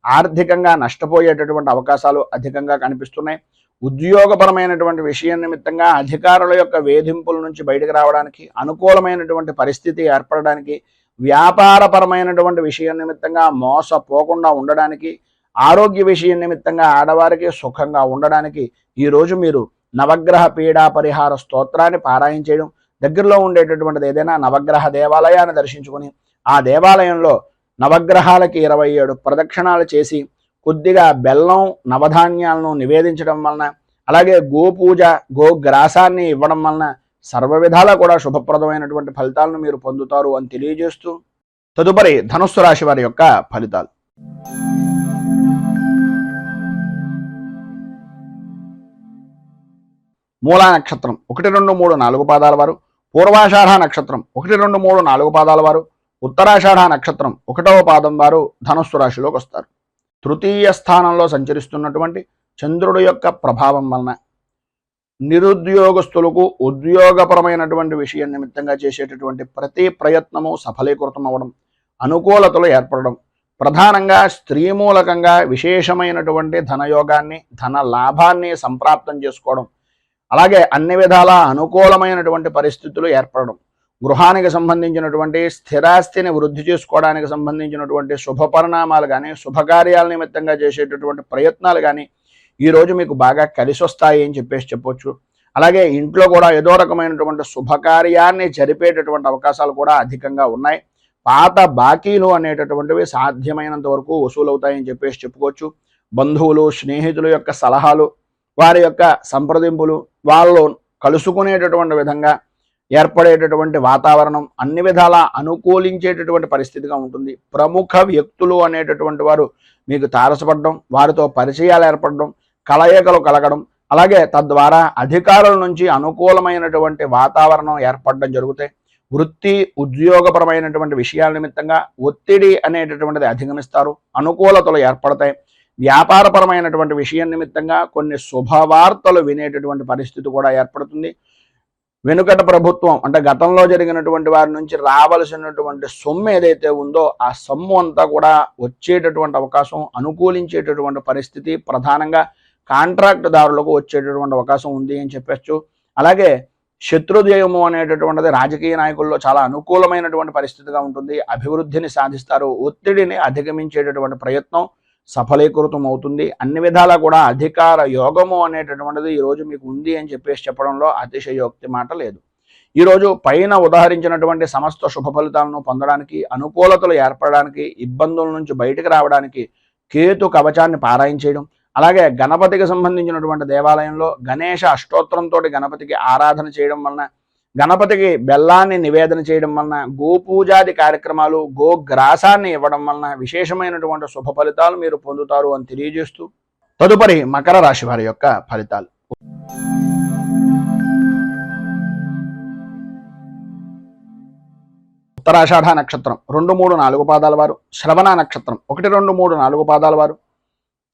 ఆర్థికంగా నష్టపోయేటటువంటి అవకాశాలు అధికంగా కనిపిస్తున్నాయి. ఉద్యోగపరమైనటువంటి విషయం నిమిత్తంగా అధికారుల యొక్క వేధింపుల నుంచి బయటకు రావడానికి, అనుకూలమైనటువంటి పరిస్థితి ఏర్పడడానికి, వ్యాపారపరమైనటువంటి విషయం నిమిత్తంగా మోసపోకుండా ఉండడానికి, ఆరోగ్య విషయం నిమిత్తంగా ఆడవారికి సుఖంగా ఉండడానికి ఈరోజు మీరు నవగ్రహ పీడా పరిహార స్తోత్రాన్ని పారాయణ చేయడం, దగ్గరలో ఉండేటటువంటిది ఏదైనా నవగ్రహ దేవాలయాన్ని దర్శించుకుని ఆ దేవాలయంలో నవగ్రహాలకి 27 ప్రదక్షిణాలు చేసి కొద్దిగా బెల్లం, నవధాన్యాలను నివేదించడం వలన, అలాగే గోపూజ, గోగ్రాసాన్ని ఇవ్వడం వలన సర్వ విధాలా కూడా శుభప్రదమైనటువంటి ఫలితాలను మీరు పొందుతారు అని తెలియజేస్తూ తదుపరి ధనుస్సు రాశి వారి యొక్క ఫలితాలు. మూలా నక్షత్రం 1, 2, 3, 4 పాదాల వారు, పూర్వాషాఢ నక్షత్రం 1, 2, 3, 4 పాదాల వారు, ఉత్తరాషాఢ నక్షత్రం 1వ పాదం వారు ధనుస్సు రాశిలోకి వస్తారు. తృతీయ స్థానంలో సంచరిస్తున్నటువంటి చంద్రుడు యొక్క ప్రభావం వలన నిరుద్యోగస్తులకు ఉద్యోగపరమైనటువంటి విషయం నిమిత్తంగా చేసేటటువంటి ప్రతి ప్రయత్నము సఫలీకృతం అవ్వడం, అనుకూలతలు ఏర్పడడం, ప్రధానంగా స్త్రీ మూలకంగా విశేషమైనటువంటి ధనయోగాన్ని, ధన లాభాన్ని సంప్రాప్తం చేసుకోవడం, అలాగే అన్ని విధాల అనుకూలమైనటువంటి పరిస్థితులు ఏర్పడడం, గృహానికి సంబంధించినటువంటి స్థిరాస్తిని వృద్ధి చేసుకోవడానికి సంబంధించినటువంటి శుభ పరిణామాలు కానీ, శుభకార్యాల నిమిత్తంగా చేసేటటువంటి ప్రయత్నాలు కానీ ఈరోజు మీకు బాగా కలిసి వస్తాయి అని చెప్పొచ్చు. అలాగే ఇంట్లో కూడా ఏదో రకమైనటువంటి శుభకార్యాన్ని జరిపేటటువంటి అవకాశాలు కూడా అధికంగా ఉన్నాయి. పాత బాకీలు అనేటటువంటివి సాధ్యమైనంత వరకు వసూలవుతాయని చెప్పుకోవచ్చు. బంధువులు స్నేహితుల యొక్క సలహాలు, వారి యొక్క సంప్రదింపులు, వాళ్ళు కలుసుకునేటటువంటి విధంగా ఏర్పడేటటువంటి వాతావరణం అన్ని విధాలా అనుకూలించేటటువంటి పరిస్థితిగా ఉంటుంది. ప్రముఖ వ్యక్తులు అనేటటువంటి వారు మీకు తారసపడడం, వారితో పరిచయాలు ఏర్పడడం, కలయికలు కలగడం, అలాగే తద్వారా అధికారుల నుంచి అనుకూలమైనటువంటి వాతావరణం ఏర్పడడం జరుగుతాయి. వృత్తి ఉద్యోగపరమైనటువంటి విషయాల నిమిత్తంగా ఒత్తిడి అనేటటువంటిది అధిగమిస్తారు, అనుకూలతలు ఏర్పడతాయి. వ్యాపారపరమైనటువంటి విషయం నిమిత్తంగా కొన్ని శుభవార్తలు వినేటటువంటి పరిస్థితి కూడా ఏర్పడుతుంది. వెనుకట ప్రభుత్వం అంటే గతంలో జరిగినటువంటి వారి నుంచి రావలసినటువంటి సొమ్ము ఏదైతే ఉందో ఆ సొమ్ము అంతా కూడా వచ్చేటటువంటి అవకాశం, అనుకూలించేటటువంటి పరిస్థితి ప్రధానంగా కాంట్రాక్ట్ దారులకు వచ్చేటటువంటి అవకాశం ఉంది అని చెప్పచ్చు. అలాగే శత్రుజయము అనేటటువంటిది రాజకీయ నాయకుల్లో చాలా అనుకూలమైనటువంటి పరిస్థితిగా ఉంటుంది. అభివృద్ధిని సాధిస్తారు, ఒత్తిడిని అధిగమించేటటువంటి ప్రయత్నం సఫలీకృతం అవుతుంది. అన్ని విధాలా కూడా అధికార యోగము అనేటటువంటిది ఈరోజు మీకు ఉంది అని చెప్పడంలో అతిశయోక్తి మాట లేదు. ఈరోజు పైన ఉదాహరించినటువంటి సమస్త శుభ ఫలితాలను పొందడానికి, అనుకూలతలు ఏర్పడడానికి, ఇబ్బందుల నుంచి బయటకు రావడానికి కేతు కవచాన్ని పారాయణ చేయడం, అలాగే గణపతికి సంబంధించినటువంటి దేవాలయంలో గణేష అష్టోత్తరంతో గణపతికి ఆరాధన చేయడం వలన, గణపతికి బెల్లాన్ని నివేదన చేయడం వలన, గోపూజాది కార్యక్రమాలు, గోగ్రాసాన్ని ఇవ్వడం వలన విశేషమైనటువంటి శుభ ఫలితాలు మీరు పొందుతారు అని తెలియజేస్తూ తదుపరి మకర రాశి వారి యొక్క ఫలితాలు. ఉత్తరాషాఢ నక్షత్రం 2, 3, 4 పాదాల వారు, శ్రవణ నక్షత్రం 1, 2, 3, 4 పాదాల వారు,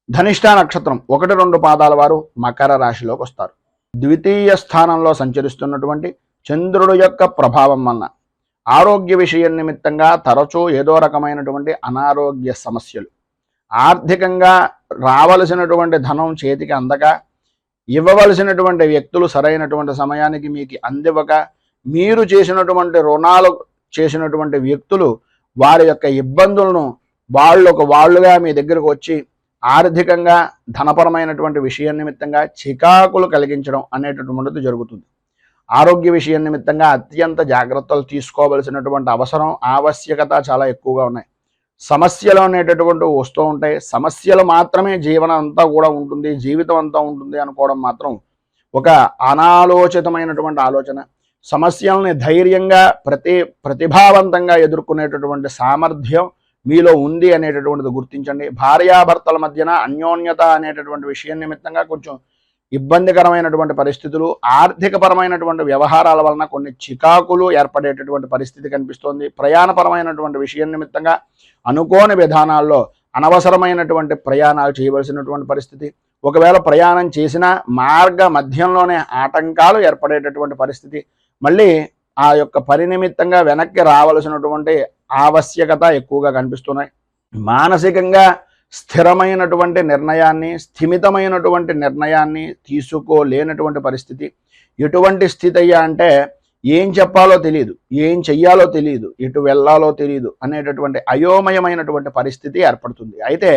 ధనిష్ఠ నక్షత్రం 1, 2 పాదాల వారు మకర రాశిలోకి వస్తారు. ద్వితీయ స్థానంలో సంచరిస్తున్నటువంటి చంద్రుడు యొక్క ప్రభావం వలన ఆరోగ్య విషయం నిమిత్తంగా తరచూ ఏదో రకమైనటువంటి అనారోగ్య సమస్యలు, ఆర్థికంగా రావలసినటువంటి ధనం చేతికి అందక, ఇవ్వవలసినటువంటి వ్యక్తులు సరైనటువంటి సమయానికి మీకు అందివ్వక, మీరు చేసినటువంటి రుణాలు చేసినటువంటి వ్యక్తులు వారి యొక్క ఇబ్బందులను వాళ్ళుగా మీ దగ్గరకు వచ్చి ఆర్థికంగా ధనపరమైనటువంటి విషయం నిమిత్తంగా చికాకులు కలిగించడం అనేటటువంటిది జరుగుతుంది. ఆరోగ్య విషయం నిమిత్తంగా అత్యంత జాగ్రత్తలు తీసుకోవలసినటువంటి అవసరం, ఆవశ్యకత చాలా ఎక్కువగా ఉన్నాయి. సమస్యలు అనేటటువంటి వస్తూ ఉంటాయి. సమస్యలు మాత్రమే జీవనం అంతా కూడా ఉంటుంది, జీవితం అంతా ఉంటుంది అనుకోవడం మాత్రం ఒక అనాలోచితమైనటువంటి ఆలోచన. సమస్యల్ని ధైర్యంగా ప్రతిభావంతంగా ఎదుర్కొనేటటువంటి సామర్థ్యం మీలో ఉంది అనేటటువంటిది గుర్తించండి. భార్యాభర్తల మధ్యన అన్యోన్యత అనేటటువంటి విషయం నిమిత్తంగా కొంచెం ఇబ్బందికరమైనటువంటి పరిస్థితులు, ఆర్థికపరమైనటువంటి వ్యవహారాల వలన కొన్ని చికాకులు ఏర్పడేటటువంటి పరిస్థితి కనిపిస్తోంది. ప్రయాణపరమైనటువంటి విషయం నిమిత్తంగా అనుకోని విధానాల్లో అనవసరమైనటువంటి ప్రయాణాలు చేయవలసినటువంటి పరిస్థితి, ఒకవేళ ప్రయాణం చేసినా మార్గ మధ్యంలోనే ఆటంకాలు ఏర్పడేటటువంటి పరిస్థితి, మళ్ళీ ఆ యొక్క పరినిమిత్తంగా వెనక్కి రావలసినటువంటి ఆవశ్యకత ఎక్కువగా కనిపిస్తున్నాయి. మానసికంగా స్థిరమైనటువంటి నిర్ణయాన్ని, స్థిమితమైనటువంటి నిర్ణయాన్ని తీసుకోలేనటువంటి పరిస్థితి. ఎటువంటి స్థితి అయ్యా అంటే ఏం చెప్పాలో తెలియదు, ఏం చెయ్యాలో తెలియదు, ఎటు వెళ్ళాలో తెలియదు అనేటటువంటి అయోమయమైనటువంటి పరిస్థితి ఏర్పడుతుంది. అయితే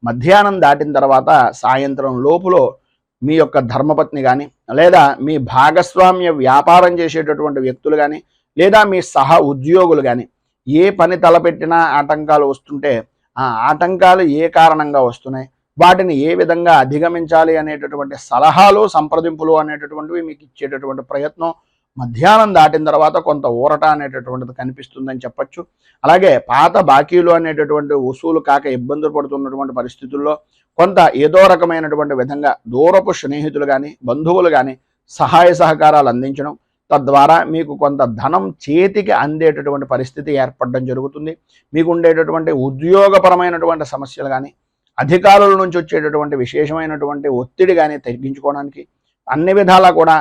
మధ్యాహ్నం దాటిన తర్వాత సాయంత్రం లోపులో మీ యొక్క ధర్మపత్ని కానీ, లేదా మీ భాగస్వామ్య వ్యాపారం చేసేటటువంటి వ్యక్తులు కానీ, లేదా మీ సహ ఉద్యోగులు కానీ ఏ పని తలపెట్టినా ఆటంకాలు వస్తుంటే ఆ ఆటంకాలు ఏ కారణంగా వస్తున్నాయి, వాటిని ఏ విధంగా అధిగమించాలి అనేటటువంటి సలహాలు, సంప్రదింపులు అనేటటువంటివి మీకు ఇచ్చేటటువంటి ప్రయత్నం మధ్యాహ్నం దాటిన తర్వాత కొంత ఊరట అనేటటువంటిది కనిపిస్తుందని చెప్పచ్చు. అలాగే పాత బాకీలు అనేటటువంటి వసూలు కాక ఇబ్బందులు పడుతున్నటువంటి పరిస్థితుల్లో కొంత ఏదో రకమైనటువంటి విధంగా దూరపు స్నేహితులు కానీ, బంధువులు కానీ సహాయ సహకారాలు అందించడం, తద్వారా మీకు కొంత ధనం చేతికి అందేటటువంటి పరిస్థితి ఏర్పడడం జరుగుతుంది. మీకు ఉండేటటువంటి ఉద్యోగపరమైనటువంటి సమస్యలు కానీ, అధికారుల నుంచి వచ్చేటటువంటి విశేషమైనటువంటి ఒత్తిడి కానీ తగ్గించుకోవడానికి అన్ని విధాలా కూడా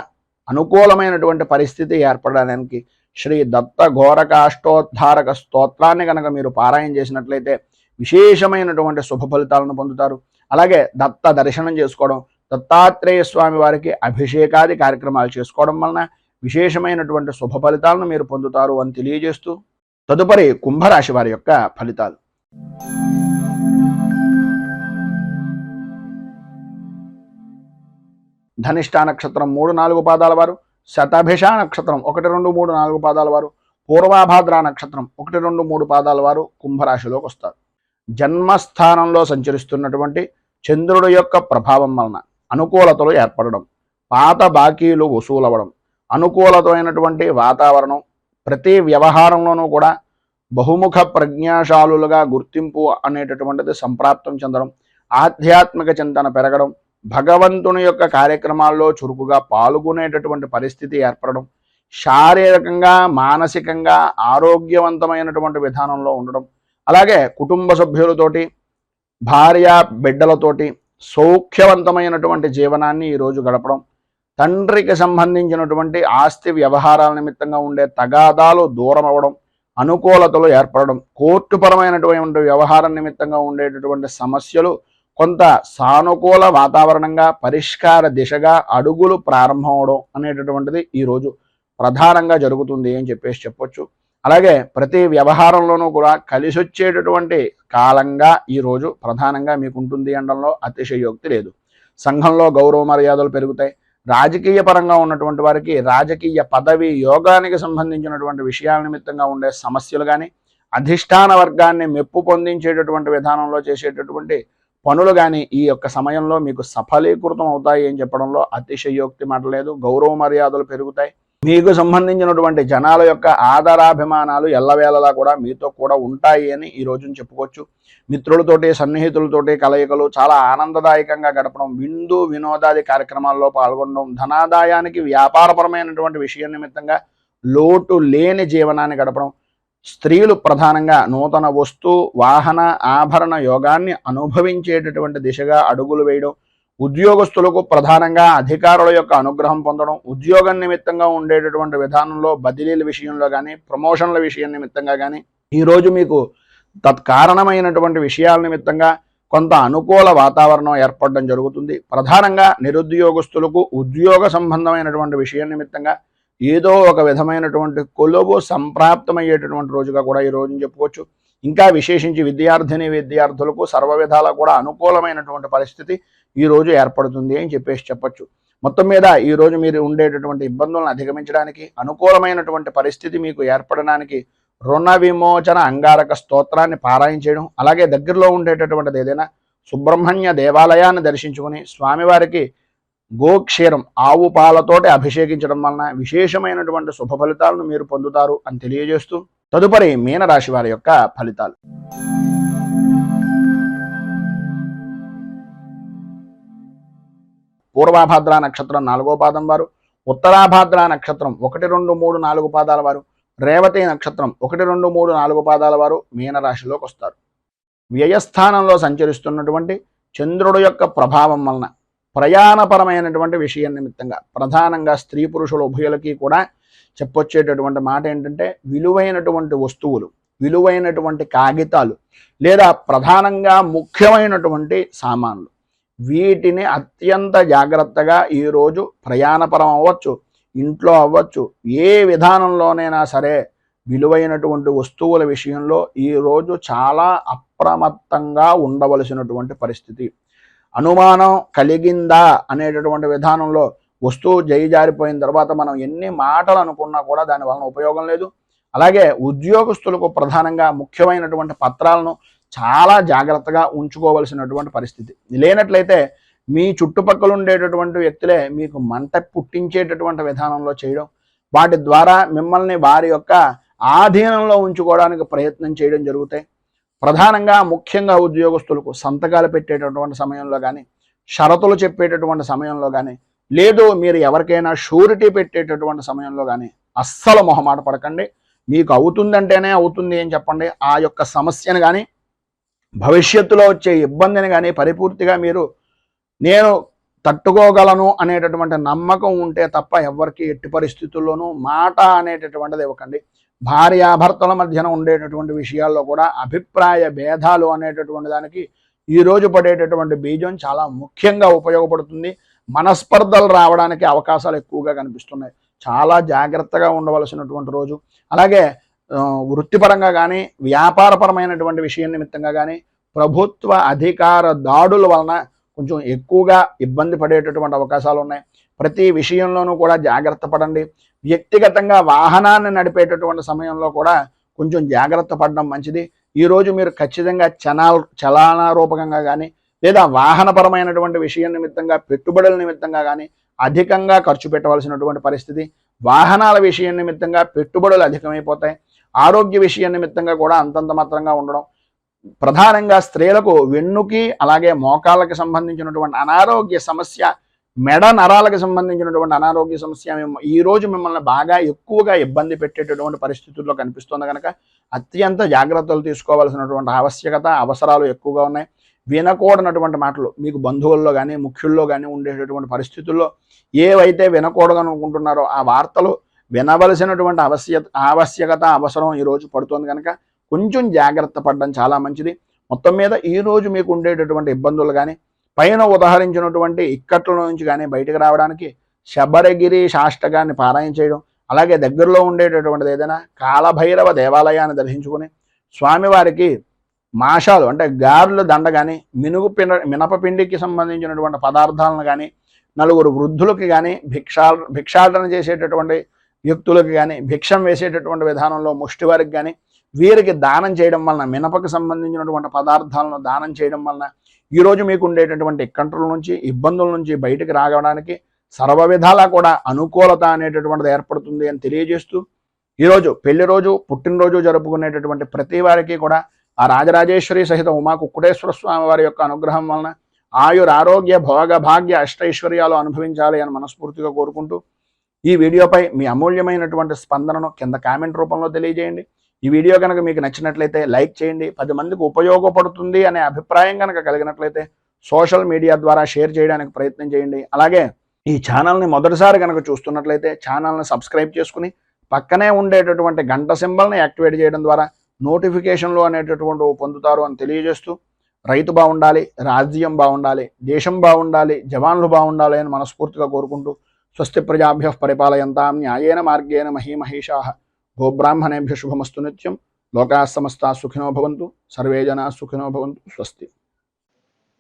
అనుకూలమైనటువంటి పరిస్థితి ఏర్పడడానికి శ్రీ దత్త ఘోరకాష్టోద్ధారక స్తోత్రాన్ని కనుక మీరు పారాయణ చేసినట్లయితే విశేషమైనటువంటి శుభ ఫలితాలను పొందుతారు. అలాగే దత్త దర్శనం చేసుకోవడం, దత్తాత్రేయ స్వామి వారికి అభిషేకాది కార్యక్రమాలు చేసుకోవడం వలన విశేషమైనటువంటి శుభ ఫలితాలను మీరు పొందుతారు అని తెలియజేస్తూ తదుపరి కుంభరాశి వారి యొక్క ఫలితాలు. ధనిష్ఠ నక్షత్రం 3, 4 పాదాల వారు, శతభిష నక్షత్రం 1, 2, 3, 4 పాదాల వారు, పూర్వాభాద్ర నక్షత్రం 1, 2, 3 పాదాల వారు కుంభరాశిలోకి వస్తారు. జన్మస్థానంలో సంచరిస్తున్నటువంటి చంద్రుడి యొక్క ప్రభావం వలన అనుకూలతలు ఏర్పడడం, పాత బాకీలు వసూలవ్వడం, అనుకూలతమైనటువంటి వాతావరణం, ప్రతి వ్యవహారంలోనూ కూడా బహుముఖ ప్రజ్ఞాశాలులుగా గుర్తింపు అనేటటువంటిది సంప్రాప్తం చెందడం, ఆధ్యాత్మిక చింతన పెరగడం, భగవంతుని యొక్క కార్యక్రమాల్లో చురుకుగా పాల్గొనేటటువంటి పరిస్థితి ఏర్పడడం, శారీరకంగా మానసికంగా ఆరోగ్యవంతమైనటువంటి విధానంలో ఉండడం, అలాగే కుటుంబ సభ్యులతోటి భార్య బిడ్డలతోటి సౌఖ్యవంతమైనటువంటి జీవనాన్ని ఈరోజు గడపడం, తండ్రికి సంబంధించినటువంటి ఆస్తి వ్యవహారాల నిమిత్తంగా ఉండే తగాదాలు దూరం అవ్వడం, అనుకూలతలు ఏర్పడడం, కోర్టుపరమైనటువంటి వ్యవహారం నిమిత్తంగా ఉండేటటువంటి సమస్యలు కొంత సానుకూల వాతావరణంగా పరిష్కార దిశగా అడుగులు ప్రారంభం అవడం అనేటటువంటిది ఈరోజు ప్రధానంగా జరుగుతుంది అని చెప్పొచ్చు. అలాగే ప్రతి వ్యవహారంలోనూ కూడా కలిసి వచ్చేటటువంటి కాలంగా ఈరోజు ప్రధానంగా మీకు ఉంటుంది అనడంలో అతిశయోక్తి లేదు. సంఘంలో గౌరవ మర్యాదలు పెరుగుతాయి. రాజకీయ పరంగా ఉన్నటువంటి వారికి రాజకీయ పదవి యోగానికి సంబంధించినటువంటి విషయాల నిమిత్తంగా ఉండే సమస్యలు కానీ, అధిష్టాన వర్గాన్ని మెప్పు పొందించేటటువంటి విధానంలో చేసేటటువంటి పనులు కానీ ఈ యొక్క సమయంలో మీకు సఫలీకృతం అవుతాయి అని చెప్పడంలో అతిశయోక్తి మాట లేదు. గౌరవ మర్యాదలు పెరుగుతాయి. మీకు సంబంధించినటువంటి జనాల యొక్క ఆదరాభిమానాలు ఎల్లవేళలా కూడా మీతో కూడా ఉంటాయి అని ఈ రోజున చెప్పుకోవచ్చు. మిత్రులతోటి సన్నిహితులతోటి కలయికలు చాలా ఆనందదాయకంగా గడపడం, విందు వినోదాది కార్యక్రమాల్లో పాల్గొనడం, ధనాదాయానికి వ్యాపారపరమైనటువంటి విషయం నిమిత్తంగా లోటు లేని జీవనాన్ని గడపడం, స్త్రీలు ప్రధానంగా నూతన వస్తు వాహన ఆభరణ యోగాన్ని అనుభవించేటటువంటి దిశగా అడుగులు వేయడం, ఉద్యోగస్తులకు ప్రధానంగా అధికారుల యొక్క అనుగ్రహం పొందడం, ఉద్యోగం నిమిత్తంగా ఉండేటటువంటి విధానంలో బదిలీల విషయంలో కానీ, ప్రమోషన్ల విషయం నిమిత్తంగా కానీ ఈరోజు మీకు తత్కారణమైనటువంటి విషయాల నిమిత్తంగా కొంత అనుకూల వాతావరణం ఏర్పడడం జరుగుతుంది. ప్రధానంగా నిరుద్యోగస్తులకు ఉద్యోగ సంబంధమైనటువంటి విషయం నిమిత్తంగా ఏదో ఒక విధమైనటువంటి కొలువు సంప్రాప్తమయ్యేటటువంటి రోజుగా కూడా ఈ రోజుని చెప్పుకోవచ్చు. ఇంకా విశేషించి విద్యార్థులకు సర్వ విధాలా కూడా అనుకూలమైనటువంటి పరిస్థితి ఈరోజు ఏర్పడుతుంది అని చెప్పొచ్చు. మొత్తం మీద ఈరోజు మీరు ఉండేటటువంటి ఇబ్బందులను అధిగమించడానికి, అనుకూలమైనటువంటి పరిస్థితి మీకు ఏర్పడడానికి రుణ విమోచన అంగారక స్తోత్రాన్ని పారాయణ చేయడం, అలాగే దగ్గరలో ఉండేటటువంటిది ఏదైనా సుబ్రహ్మణ్య దేవాలయాన్ని దర్శించుకుని స్వామివారికి గోక్షీరం ఆవు పాలతోటి అభిషేకించడం వలన విశేషమైనటువంటి శుభ ఫలితాలను మీరు పొందుతారు అని తెలియజేస్తూ తదుపరి మీనరాశి వారి యొక్క ఫలితాలు. పూర్వాభాద్ర నక్షత్రం 4వ పాదం వారు, ఉత్తరాభాద్ర నక్షత్రం 1, 2, 3, 4 పాదాల వారు, రేవతి నక్షత్రం 1, 2, 3, 4 పాదాల వారు మీనరాశిలోకి వస్తారు. వ్యయస్థానంలో సంచరిస్తున్నటువంటి చంద్రుడు యొక్క ప్రభావం వలన ప్రయాణపరమైనటువంటి విషయం నిమిత్తంగా ప్రధానంగా స్త్రీ పురుషుల ఉభయులకి కూడా చెప్పొచ్చేటటువంటి మాట ఏంటంటే, విలువైనటువంటి వస్తువులు, విలువైనటువంటి కాగితాలు లేదా ప్రధానంగా ముఖ్యమైనటువంటి సామాన్లు, వీటిని అత్యంత జాగ్రత్తగా ఈరోజు ప్రయాణపరం అవ్వచ్చు, ఇంట్లో అవ్వచ్చు, ఏ విధానంలోనైనా సరే విలువైనటువంటి వస్తువుల విషయంలో ఈరోజు చాలా అప్రమత్తంగా ఉండవలసినటువంటి పరిస్థితి. అనుమానం కలిగిందా అనేటటువంటి విధానంలో వస్తువు జారిపోయిన తర్వాత మనం ఎన్ని మాటలు అనుకున్నా కూడా దాని వలన ఉపయోగం లేదు. అలాగే ఉద్యోగస్తులకు ప్రధానంగా ముఖ్యమైనటువంటి పత్రాలను చాలా జాగ్రత్తగా ఉంచుకోవలసినటువంటి పరిస్థితి. లేనట్లయితే మీ చుట్టుపక్కల ఉండేటటువంటి వ్యక్తులే మీకు మంట పుట్టించేటటువంటి విధానంలో చేయడం, వాటి ద్వారా మిమ్మల్ని వారి యొక్క ఆధీనంలో ఉంచుకోవడానికి ప్రయత్నం చేయడం జరుగుతాయి. ప్రధానంగా ముఖ్యంగా ఉద్యోగస్తులకు సంతకాలు పెట్టేటటువంటి సమయంలో కానీ, షరతులు చెప్పేటటువంటి సమయంలో కానీ, లేదు మీరు ఎవరికైనా షూరిటీ పెట్టేటటువంటి సమయంలో కానీ అస్సలు మొహమాట పడకండి. మీకు అవుతుందంటేనే అవుతుంది అని చెప్పండి. ఆ యొక్క సమస్యను కానీ భవిష్యత్తులో వచ్చే ఇబ్బందిని కానీ పరిపూర్తిగా మీరు నేను తట్టుకోగలను అనేటటువంటి నమ్మకం ఉంటే తప్ప ఎవరికి ఎట్టి పరిస్థితుల్లోనూ మాట అనేటటువంటిది ఇవ్వకండి. భార్యాభర్తల మధ్యన ఉండేటటువంటి విషయాల్లో కూడా అభిప్రాయ భేదాలు అనేటటువంటి దానికి ఈరోజు పడేటటువంటి బీజం చాలా ముఖ్యంగా ఉపయోగపడుతుంది. మనస్పర్ధలు రావడానికి అవకాశాలు ఎక్కువగా కనిపిస్తున్నాయి. చాలా జాగ్రత్తగా ఉండవలసినటువంటి రోజు. అలాగే వృత్తిపరంగా కానీ వ్యాపారపరమైనటువంటి విషయం నిమిత్తంగా కానీ ప్రభుత్వ అధికార దాడుల వలన కొంచెం ఎక్కువగా ఇబ్బంది పడేటటువంటి అవకాశాలు ఉన్నాయి. ప్రతి విషయంలోనూ కూడా జాగ్రత్త పడండి. వ్యక్తిగతంగా వాహనాన్ని నడిపేటటువంటి సమయంలో కూడా కొంచెం జాగ్రత్త పడడం మంచిది. ఈరోజు మీరు ఖచ్చితంగా చలానా రూపకంగా కానీ లేదా వాహనపరమైనటువంటి విషయం నిమిత్తంగా పెట్టుబడుల నిమిత్తంగా కానీ అధికంగా ఖర్చు పెట్టవలసినటువంటి పరిస్థితి, వాహనాల విషయం నిమిత్తంగా పెట్టుబడులు అధికమైపోతాయి, ఆరోగ్య విషయం నిమిత్తంగా కూడా అంతంత మాత్రంగా ఉండడం, ప్రధానంగా స్త్రీలకు వెన్నుకి అలాగే మోకాళ్ళకి సంబంధించినటువంటి అనారోగ్య సమస్య, మెడ నరాలకు సంబంధించినటువంటి అనారోగ్య సమస్య ఈ రోజు మిమ్మల్ని బాగా ఎక్కువగా ఇబ్బంది పెట్టేటటువంటి పరిస్థితుల్లో కనిపిస్తుంది కనుక అత్యంత జాగ్రత్తలు తీసుకోవాల్సినటువంటి ఆవశ్యకత, అవసరాలు ఎక్కువగా ఉన్నాయి. వినకూడనటువంటి మాటలు మీకు బంధువుల్లో కానీ ముఖ్యుల్లో కానీ ఉండేటటువంటి పరిస్థితుల్లో ఏవైతే వినకూడదని అనుకుంటున్నారో ఆ వార్తలు వినవలసినటువంటి ఆవశ్యకత, అవసరం ఈరోజు పడుతుంది కనుక కొంచెం జాగ్రత్త పడడం చాలా మంచిది. మొత్తం మీద ఈరోజు మీకు ఉండేటటువంటి ఇబ్బందులు కానీ పైన ఉదాహరించినటువంటి ఇక్కట్ల నుంచి కానీ బయటకు రావడానికి శబరగిరి శాష్టకాన్ని పారాయణ చేయడం, అలాగే దగ్గరలో ఉండేటటువంటిది ఏదైనా కాలభైరవ దేవాలయాన్ని దర్శించుకుని స్వామివారికి మాషాలు అంటే గారెల దండ కానీ మినపపిండికి సంబంధించినటువంటి పదార్థాలను కానీ నలుగురు వృద్ధులకి కానీ భిక్షాటన చేసేటటువంటి వ్యక్తులకి కానీ భిక్షం వేసేటటువంటి విధానంలో ముష్టి వారికి కానీ వీరికి దానం చేయడం వలన, మినపకు సంబంధించినటువంటి పదార్థాలను దానం చేయడం వలన ఈరోజు మీకు ఉండేటటువంటి కంట్రోల్ నుంచి ఇబ్బందుల నుంచి బయటకు రావడానికి సర్వ విధాలా కూడా అనుకూలత అనేటటువంటిది ఏర్పడుతుంది అని తెలియజేస్తూ ఈరోజు పెళ్లి రోజు, పుట్టినరోజు జరుపుకునేటటువంటి ప్రతి వారికి కూడా ఆ రాజరాజేశ్వరి సహిత ఉమా కుక్కుటేశ్వర స్వామి వారి యొక్క అనుగ్రహం వలన ఆరోగ్య భోగ భాగ్య అష్టైశ్వర్యాలు అనుభవించాలి అని మనస్ఫూర్తిగా కోరుకుంటూ ఈ వీడియోపై మీ అమూల్యమైనటువంటి స్పందనను కింద కామెంట్ రూపంలో తెలియజేయండి. ఈ వీడియో కనుక మీకు నచ్చినట్లయితే లైక్ చేయండి. 10 మందికి ఉపయోగపడుతుంది అనే అభిప్రాయం కనుక కలిగినట్లయితే సోషల్ మీడియా ద్వారా షేర్ చేయడానికి ప్రయత్నం చేయండి. అలాగే ఈ ఛానల్ని మొదటిసారి కనుక చూస్తున్నట్లయితే ఛానల్ని సబ్స్క్రైబ్ చేసుకుని పక్కనే ఉండేటటువంటి గంట సింబల్ని యాక్టివేట్ చేయడం ద్వారా నోటిఫికేషన్లు అనేటటువంటి పొందుతారు అని తెలియజేస్తూ రైతు బాగుండాలి, రాజ్యం బాగుండాలి, దేశం బాగుండాలి, జవాన్లు బాగుండాలి అని మనస్ఫూర్తిగా కోరుకుంటూ స్వస్తి ప్రజాభ్యః పరిపాలయంతాం న్యాయేన మార్గేణ మహీమహేషాః గోబ్రాహ్మణేభ్యః శుభమస్తు నిత్యం. లోకాః సమస్తాః సుఖినో భవంతు, సర్వే జనాః సుఖినో భవంతు. స్వస్తి.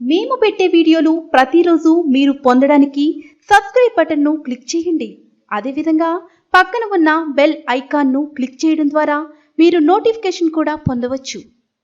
మేము పెట్టే వీడియోలు ప్రతిరోజు మీరు పొందడానికి సబ్స్క్రైబ్ బటన్ను క్లిక్ చేయండి. అదేవిధంగా పక్కన ఉన్న బెల్ ఐకాన్ను క్లిక్ చేయడం ద్వారా మీరు నోటిఫికేషన్ కూడా పొందవచ్చు.